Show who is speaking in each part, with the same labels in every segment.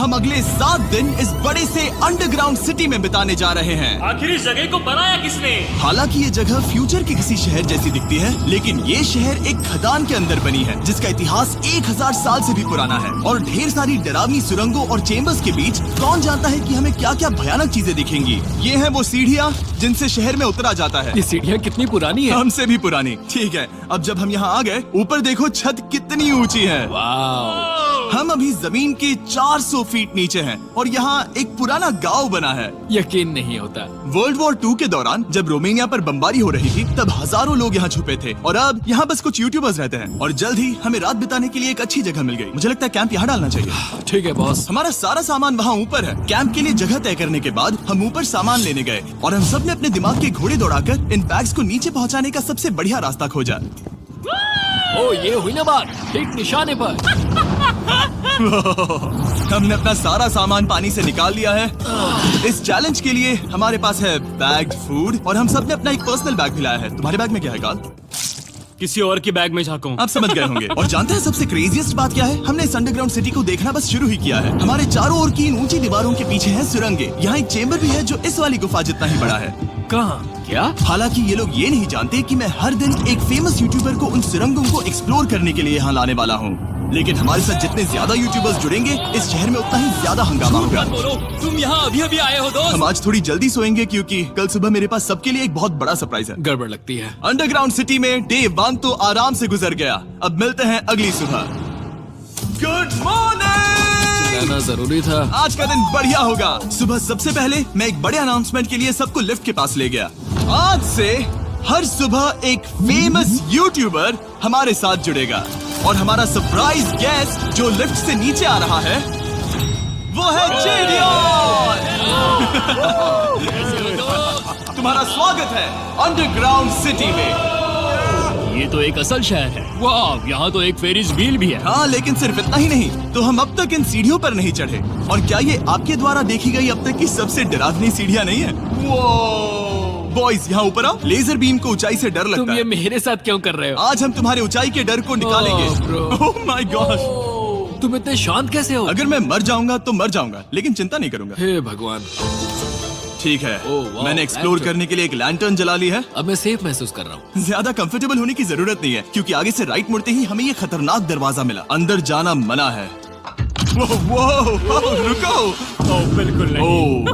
Speaker 1: हम अगले 7 दिन इस बड़े से अंडरग्राउंड सिटी में बिताने जा रहे हैं।
Speaker 2: आखिर इस जगह को बनाया किसने?
Speaker 1: हालांकि ये जगह फ्यूचर के किसी शहर जैसी दिखती है, लेकिन ये शहर एक खदान के अंदर बनी है जिसका इतिहास 1000 साल से भी पुराना है और ढेर सारी डरावनी सुरंगों और चेम्बर्स के बीच कौन जानता है कि हमें क्या क्या भयानक चीजें दिखेंगी। ये है वो सीढ़ियाँ जिनसे शहर में उतरा जाता है।
Speaker 3: ये सीढ़ियाँ कितनी पुरानी है?
Speaker 1: हमसे भी पुरानी। ठीक है, अब जब हम यहाँ आ गए, ऊपर देखो छत कितनी ऊंची है।
Speaker 3: वाह!
Speaker 1: हम अभी जमीन के 400 फीट नीचे हैं और यहाँ एक पुराना गांव बना है।
Speaker 3: यकीन नहीं होता।
Speaker 1: वर्ल्ड वॉर 2 के दौरान जब रोमानिया पर बमबारी हो रही थी, तब हजारों लोग यहाँ छुपे थे और अब यहाँ बस कुछ यूट्यूबर्स रहते हैं। और जल्द ही हमें रात बिताने के लिए एक अच्छी जगह मिल गई। मुझे लगता है कैंप यहाँ डालना चाहिए।
Speaker 3: ठीक है बॉस।
Speaker 1: हमारा सारा सामान वहाँ ऊपर है। कैंप के लिए जगह तय करने के बाद हम ऊपर सामान लेने गए और हम सब ने अपने दिमाग के घोड़े दौड़ाकर इन बैग्स को नीचे पहुँचाने का सबसे बढ़िया रास्ता खोजा।
Speaker 3: ओ, ये हुई ना बात, ठीक निशाने पर।
Speaker 1: हमने अपना सारा सामान पानी से निकाल लिया है। इस चैलेंज के लिए हमारे पास है बैग्ड फूड और हम सब ने अपना एक पर्सनल बैग भी लाया है। तुम्हारे बैग में क्या है काल?
Speaker 2: किसी और की बैग में झांको।
Speaker 1: आप समझ गए होंगे। और जानते हैं सबसे क्रेजीएस्ट बात क्या है? हमने इस अंडरग्राउंड सिटी को देखना बस शुरू ही किया है। हमारे चारों ओर की इन ऊंची दीवारों के पीछे है सुरंगे। यहाँ एक चेम्बर भी है जो इस वाली गुफा जितना ही बड़ा है।
Speaker 3: कहाँ? क्या?
Speaker 1: हालांकि ये लोग ये नहीं जानते कि मैं हर दिन एक फेमस यूट्यूबर को उन सुरंगों को एक्सप्लोर करने के लिए यहाँ लाने वाला हूँ। लेकिन हमारे साथ जितने ज्यादा यूट्यूबर्स जुड़ेंगे, इस शहर में उतना ही ज्यादा हंगामा होगा।
Speaker 3: तुम यहाँ अभी अभी आए हो दोस्त?
Speaker 1: हम आज थोड़ी जल्दी सोएंगे क्योंकि कल सुबह मेरे पास सबके लिए एक बहुत बड़ा सरप्राइज है।
Speaker 3: गड़बड़ लगती है।
Speaker 1: अंडरग्राउंड सिटी में डे 1 तो आराम से गुजर गया। अब मिलते हैं अगली सुबह। Good morning.
Speaker 3: जाना जरूरी था।
Speaker 1: आज का दिन बढ़िया होगा। सुबह सबसे पहले मैं एक बड़े अनाउंसमेंट के लिए सबको लिफ्ट के पास ले गया। आज से हर सुबह एक फेमस यूट्यूबर हमारे साथ जुड़ेगा और हमारा सरप्राइज गेस्ट जो लिफ्ट से नीचे आ रहा है वो है जेडियन। तुम्हारा स्वागत है अंडरग्राउंड सिटी में।
Speaker 2: ये तो एक असल शहर है। वाह, यहाँ तो एक फेरिस व्हील भी है।
Speaker 1: हाँ, लेकिन सिर्फ इतना ही नहीं, तो हम अब तक इन सीढ़ियों पर नहीं चढ़े। और क्या ये आपके द्वारा देखी गई अब तक की सबसे डरावनी सीढ़ियाँ नहीं है? बॉयज यहाँ ऊपर आओ। लेजर बीम को ऊंचाई से डर लगता
Speaker 3: तुम
Speaker 1: है।
Speaker 3: ये मेरे साथ क्यों कर रहे हो?
Speaker 1: आज हम तुम्हारे ऊंचाई के डर को निकालेंगे। ओह माय गॉड,
Speaker 3: तुम इतने शांत कैसे हो?
Speaker 1: अगर मैं मर जाऊंगा तो मर जाऊंगा, लेकिन चिंता नहीं करूंगा।
Speaker 3: हे भगवान।
Speaker 1: ठीक है,
Speaker 3: वाह,
Speaker 1: मैंने एक्सप्लोर
Speaker 3: लैंटर्न।
Speaker 1: करने के लिए एक लैंटर्न जला ली है।
Speaker 3: अब मैं सेफ महसूस कर रहा हूँ।
Speaker 1: ज्यादा कंफर्टेबल होने की जरूरत नहीं है क्योंकि आगे से राइट मुड़ते ही हमें ये खतरनाक दरवाजा मिला। अंदर जाना मना है। रुको।
Speaker 2: बिल्कुल नहीं।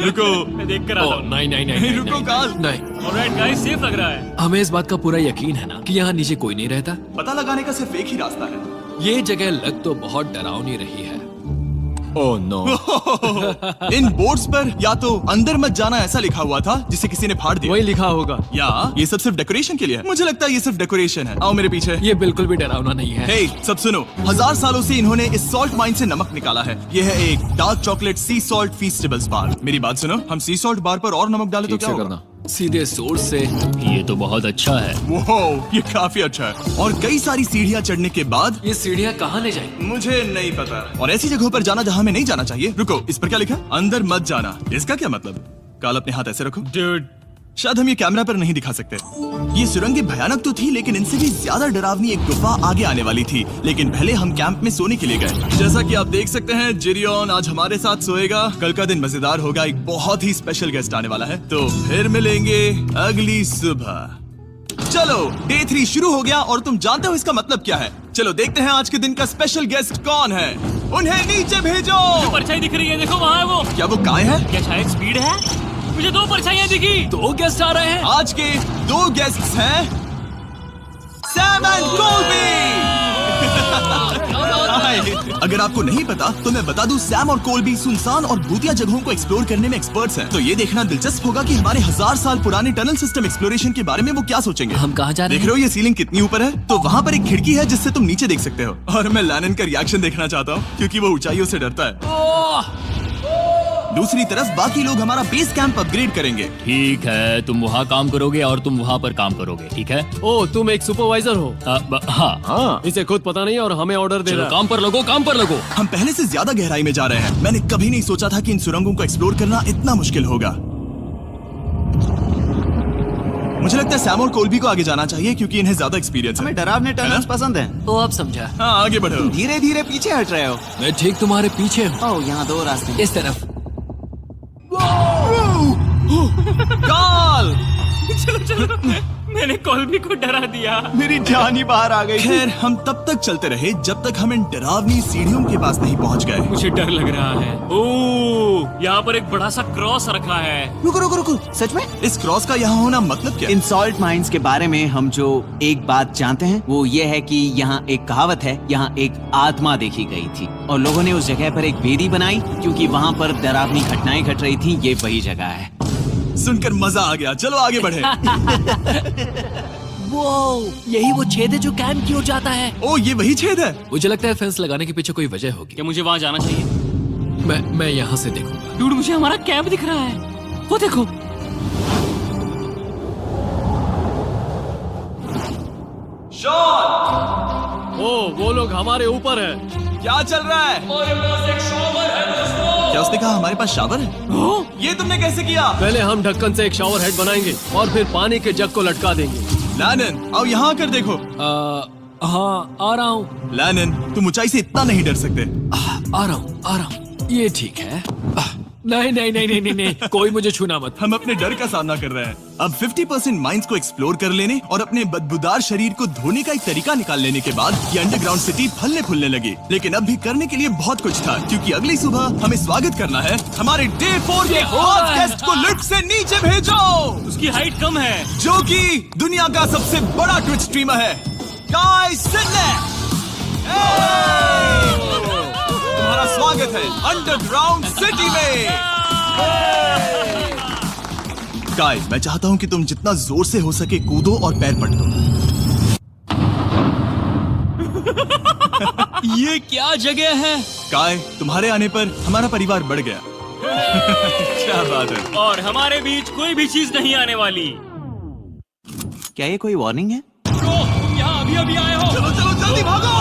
Speaker 1: रुको।
Speaker 2: मैं देख कर आता हूँ।
Speaker 3: नहीं,
Speaker 1: रुको काल।
Speaker 3: नहीं।
Speaker 2: ऑलराइट गाइस, सेफ लग रहा है।
Speaker 3: हमें इस बात का पूरा यकीन है ना कि यहाँ नीचे कोई नहीं रहता।
Speaker 1: पता लगाने का सिर्फ एक ही रास्ता है।
Speaker 3: ये जगह लग तो बहुत डरावनी रही है।
Speaker 1: Oh no. इन बोर्ड्स पर या तो अंदर मत जाना ऐसा लिखा हुआ था जिसे किसी ने फाड़ दिया।
Speaker 3: वही लिखा होगा।
Speaker 1: या ये सब सिर्फ डेकोरेशन के लिए है। मुझे लगता है ये सिर्फ डेकोरेशन है। आओ मेरे पीछे।
Speaker 3: ये बिल्कुल भी डरावना नहीं है।
Speaker 1: हे, सब सुनो। 1000 सालों से इन्होंने इस सॉल्ट माइन से नमक निकाला है। ये है एक डार्क चॉकलेट सी सॉल्ट फीस्टेबल्स बार। मेरी बात सुनो, हम सी सॉल्ट बार पर और नमक डाले तो क्या होगा?
Speaker 3: सीधे सोर्स से।
Speaker 2: ये तो बहुत अच्छा है।
Speaker 1: वो ये काफी अच्छा है। और कई सारी सीढ़ियाँ चढ़ने के बाद
Speaker 3: ये सीढ़ियाँ कहाँ ले जाएंगी?
Speaker 1: मुझे नहीं पता। और ऐसी जगहों पर जाना जहाँ हमें नहीं जाना चाहिए। रुको, इस पर क्या लिखा? अंदर मत जाना। इसका क्या मतलब? काल अपने हाथ ऐसे रखो।
Speaker 2: Dude,
Speaker 1: शायद हम ये कैमरा पर नहीं दिखा सकते। ये सुरंगें भयानक तो थी, लेकिन इनसे भी ज्यादा डरावनी एक गुफा आगे आने वाली थी। लेकिन पहले हम कैंप में सोने के लिए गए। जैसा कि आप देख सकते हैं, जेरियन आज हमारे साथ सोएगा। कल का दिन मजेदार होगा। एक बहुत ही स्पेशल गेस्ट आने वाला है, तो फिर मिलेंगे अगली सुबह। चलो, डे 3 शुरू हो गया और तुम जानते हो इसका मतलब क्या है? चलो देखते हैं आज के दिन का स्पेशल गेस्ट कौन है। उन्हें नीचे भेजो।
Speaker 2: परछाई दिख रही है, देखो वहाँ है वो।
Speaker 1: क्या वो काय है?
Speaker 2: क्या शायद स्पीड है? मुझे 2 परछाइयाँ दिखी।
Speaker 3: 2 गेस्ट आ रहे हैं।
Speaker 1: आज के 2 गेस्ट्स हैं सैम एंड कोल्बी। अगर आपको नहीं पता तो मैं बता दूं, सैम और कोल्बी सुनसान और भूतिया जगहों को एक्सप्लोर करने में एक्सपर्ट्स हैं। तो ये देखना दिलचस्प होगा कि हमारे 1000 साल पुराने टनल सिस्टम एक्सप्लोरेशन के बारे में वो क्या सोचेंगे।
Speaker 3: हम कहाँ जा रहे
Speaker 1: देख रहे हो ये सीलिंग कितनी ऊपर है? तो वहाँ पर एक खिड़की है जिससे तुम नीचे देख सकते हो। और मैं लैनन का रिएक्शन देखना चाहता हूँ क्योंकि वो ऊंचाइयों से डरता है। दूसरी तरफ बाकी लोग हमारा बेस कैंप अपग्रेड करेंगे।
Speaker 2: ठीक है, तुम वहाँ काम करोगे और तुम वहाँ पर काम करोगे, ठीक है?
Speaker 4: ओ, तुम एक सुपरवाइजर हो?
Speaker 2: हाँ।
Speaker 4: इसे खुद पता नहीं और हमें ऑर्डर दे
Speaker 2: चलो
Speaker 4: रहा।
Speaker 2: काम पर लगो, काम पर लगो।
Speaker 1: हम पहले से ज्यादा गहराई में जा रहे हैं। मैंने कभी नहीं सोचा था कि इन सुरंगों को एक्सप्लोर करना इतना मुश्किल होगा। मुझे लगता है सैम और कोल्बी को आगे जाना चाहिए क्योंकि इन्हें ज्यादा एक्सपीरियंस है।
Speaker 5: हमें डरावने टनल्स पसंद हैं।
Speaker 3: ओ अब समझा।
Speaker 1: हाँ आगे बढ़ो।
Speaker 5: धीरे धीरे पीछे हट रहे हो।
Speaker 3: मैं ठीक तुम्हारे पीछे हूँ।
Speaker 5: ओह, यहाँ 2 रास्ते हैं।
Speaker 3: इस तरफ।
Speaker 1: काल!
Speaker 2: चलो चलो, मैंने कोल्बी को डरा दिया।
Speaker 5: मेरी जान ही बाहर आ गई।
Speaker 1: खैर हम तब तक चलते रहे जब तक हम इन डरावनी सीढ़ियों के पास नहीं पहुंच गए।
Speaker 2: मुझे डर लग रहा है। ओह, यहाँ पर एक बड़ा सा क्रॉस रखा है।
Speaker 5: रुको रुको रुको, सच में?
Speaker 1: इस क्रॉस का यहाँ होना मतलब क्या?
Speaker 5: इन सॉल्ट माइंस के बारे में हम जो एक बात जानते हैं वो ये है कि यहाँ एक कहावत है, यहाँ एक आत्मा देखी गई थी और लोगों ने उस जगह पर एक वेदी बनाई क्योंकि वहाँ पर डरावनी घटनाएं घट रही थी। ये वही जगह है।
Speaker 1: सुनकर मजा आ गया, चलो आगे बढ़े।
Speaker 3: वो यही वो छेद है जो कैंप की ओर जाता है।
Speaker 1: ओ ये वही छेद है।
Speaker 3: मुझे लगता है फेंस लगाने के पीछे कोई वजह होगी।
Speaker 2: क्या मुझे वहाँ जाना चाहिए?
Speaker 3: मैं यहाँ से देखूंगा।
Speaker 2: डूड, मुझे हमारा कैंप दिख रहा है। वो देखो।
Speaker 1: शॉन!
Speaker 4: ओ वो लोग हमारे ऊपर है।
Speaker 1: क्या चल रहा है?
Speaker 2: हमारे पास एक शॉवर है दोस्तों।
Speaker 1: क्या उसने कहा हमारे पास शावर है? ये तुमने कैसे किया?
Speaker 4: पहले हम ढक्कन से एक शावर हेड बनाएंगे और फिर पानी के जग को लटका देंगे।
Speaker 1: लैनन आओ यहाँ आकर देखो।
Speaker 3: हाँ आ रहा हूँ।
Speaker 1: लैनन तुम ऊंचाई से इतना नहीं डर सकते।
Speaker 3: आ रहा हूँ। ये ठीक है। नहीं नहीं नहीं नहीं नहीं नहीं, कोई मुझे छूना मत।
Speaker 1: हम अपने डर का सामना कर रहे हैं। अब 50% माइंस को एक्सप्लोर कर लेने और अपने बदबूदार शरीर को धोने का एक तरीका निकाल लेने के बाद ये अंडरग्राउंड सिटी फलने फूलने लगी। लेकिन अब भी करने के लिए बहुत कुछ था क्योंकि अगली सुबह हमें स्वागत करना है हमारे डे 4 के फर्स्ट गेस्ट को लिफ्ट से नीचे भेजो,
Speaker 2: उसकी हाइट कम है।
Speaker 1: जो कि दुनिया का सबसे बड़ा ट्विच स्ट्रीमर है, काई सिडनेक। तुम्हारा स्वागत है अंडरग्राउंड सिटी में। काई, मैं चाहता हूँ कि तुम जितना जोर से हो सके कूदो और पैर पट दो।
Speaker 2: ये क्या जगह है?
Speaker 1: काय, तुम्हारे आने पर हमारा परिवार बढ़ गया। क्या बात है।
Speaker 2: और हमारे बीच कोई भी चीज नहीं आने वाली।
Speaker 5: क्या ये कोई वार्निंग है?
Speaker 2: तुम यहाँ अभी अभी आए हो।
Speaker 1: चलो चलो जल्दी भागो।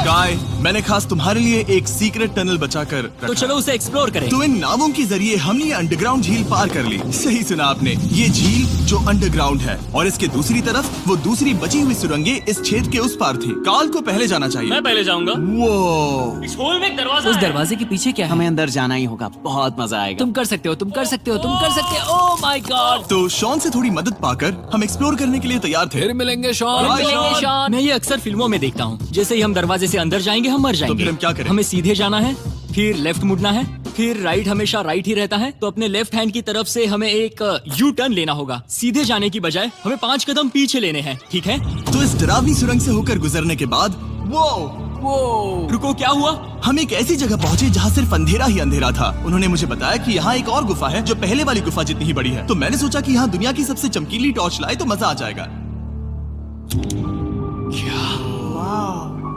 Speaker 1: काय, मैंने खास तुम्हारे लिए एक सीक्रेट टनल बचाकर रखा।
Speaker 2: तो चलो उसे एक्सप्लोर करें।
Speaker 1: तो इन नावों के जरिए हमने ये अंडरग्राउंड झील पार कर ली। सही सुना आपने, ये झील जो अंडरग्राउंड है और इसके दूसरी तरफ वो दूसरी बची हुई सुरंगें इस छेद के उस पार थी। काल को पहले जाना चाहिए।
Speaker 2: मैं पहले जाऊंगा।
Speaker 1: वो
Speaker 2: इस होल में एक दरवाजा
Speaker 3: उस
Speaker 2: है।
Speaker 3: दरवाजे के पीछे क्या है?
Speaker 5: हमें अंदर जाना ही होगा, बहुत मजा आएगा।
Speaker 3: तुम कर सकते हो, तुम कर सकते हो, तुम कर सकते हो। Oh my God.
Speaker 1: तो शॉन से थोड़ी मदद पाकर हम एक्सप्लोर करने के लिए तैयार थे।
Speaker 3: फिर मिलेंगे शॉन।
Speaker 1: बाय,
Speaker 3: मिलेंगे शॉन।
Speaker 2: मैं ये अक्सर फिल्मों में देखता हूँ। जैसे ही हम दरवाजे से अंदर जाएंगे हम मर जाएंगे।
Speaker 1: फिर हम क्या करें?
Speaker 2: हमें सीधे जाना है, फिर लेफ्ट मुड़ना है, फिर राइट हमेशा राइट ही रहता है। तो अपने लेफ्ट हैंड की तरफ से हमें एक यू टर्न लेना होगा। सीधे जाने की बजाय हमें 5 कदम पीछे लेने हैं, ठीक है?
Speaker 1: तो इस डरावनी सुरंग से होकर गुजरने के बाद
Speaker 3: वो
Speaker 2: रुको, क्या हुआ?
Speaker 1: हम एक ऐसी जगह पहुंचे जहाँ सिर्फ अंधेरा ही अंधेरा था। उन्होंने मुझे बताया कि यहाँ एक और गुफा है जो पहले वाली गुफा जितनी ही बड़ी है। तो मैंने सोचा कि यहाँ दुनिया की सबसे चमकीली टॉर्च लाए तो मजा आ जाएगा।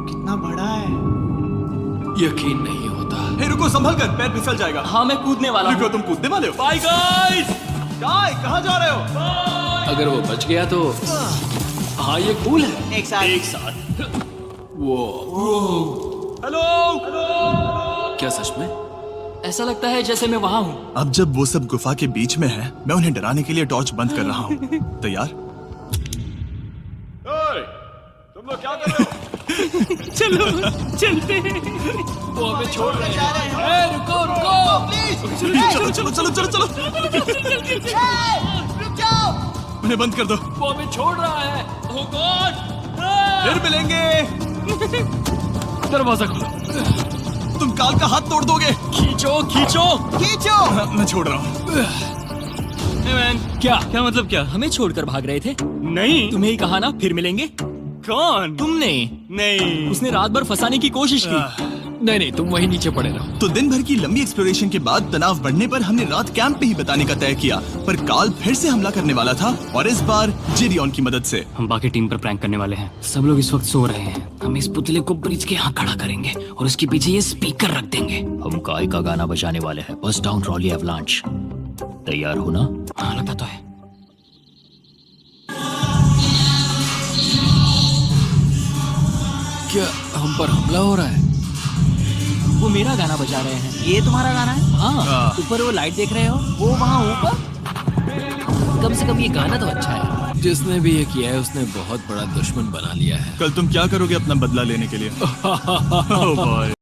Speaker 5: कितना बड़ा है।
Speaker 3: यकीन नहीं होता।
Speaker 1: हे रुको, संभल कर, पैर फिसल जाएगा।
Speaker 2: हाँ मैं कूदने वाला
Speaker 1: रुको,
Speaker 2: हूँ।
Speaker 1: तुम कूदने वाले हो?
Speaker 2: Bye guys.
Speaker 1: काय, कहाँ जा रहे हो?
Speaker 3: अगर वो बच गया तो हाँ ये कूल है।
Speaker 5: एक साथ।
Speaker 2: एक साथ।
Speaker 1: हेलो।
Speaker 3: क्या सच में?
Speaker 2: ऐसा लगता है जैसे मैं वहाँ हूँ।
Speaker 1: अब जब वो सब गुफा के बीच में है, मैं उन्हें डराने के लिए टॉर्च बंद कर रहा हूँ। तैयार? तुम लोग क्या कर रहे हो?
Speaker 2: चलो चलते हैं।
Speaker 3: वो हमें छोड़ रहे हैं। रुको रुको।
Speaker 1: चलो चलो चलो चलो चलो। उन्हें बंद कर दो।
Speaker 3: वो हमें छोड़ रहा है।
Speaker 2: Oh God!
Speaker 1: फिर मिलेंगे।
Speaker 3: दरवाजा खोलो।
Speaker 1: तुम काल का हाथ तोड़ दोगे।
Speaker 2: खींचो खींचो।
Speaker 1: हाँ, मैं छोड़ रहा हूँ।
Speaker 2: Hey man, क्या मतलब क्या? हमें छोड़कर भाग रहे थे? नहीं, तुम्हें ही कहा ना फिर मिलेंगे। कौन? तुमने? नहीं, उसने रात भर फंसाने की कोशिश की।
Speaker 3: नहीं नहीं, तुम वहीं नीचे पड़े रहो।
Speaker 1: तो दिन भर की लंबी एक्सप्लोरेशन के बाद तनाव बढ़ने पर हमने रात कैंप पे ही बिताने का तय किया। पर काल फिर से हमला करने वाला था और इस बार जिरियन की मदद से।
Speaker 2: हम बाकी टीम पर प्रैंक करने वाले हैं। सब लोग इस वक्त सो रहे हैं। हम इस पुतले को ब्रिज के यहाँ खड़ा करेंगे और उसके पीछे ये स्पीकर रख देंगे। हम काय का गाना बजाने वाले हैं, बस डाउन रॉली एवलांच। तैयार हो ना? हाँ लगता तो है।
Speaker 3: क्या हम पर हमला हो रहा है?
Speaker 2: वो मेरा गाना बजा रहे हैं।
Speaker 5: ये तुम्हारा गाना है?
Speaker 2: हाँ, ऊपर वो लाइट देख रहे हो? वो वहाँ ऊपर
Speaker 3: कम से कम ये गाना तो अच्छा है। जिसने भी ये किया है उसने बहुत बड़ा दुश्मन बना लिया है।
Speaker 1: कल तुम क्या करोगे अपना बदला लेने के लिए? Oh boy.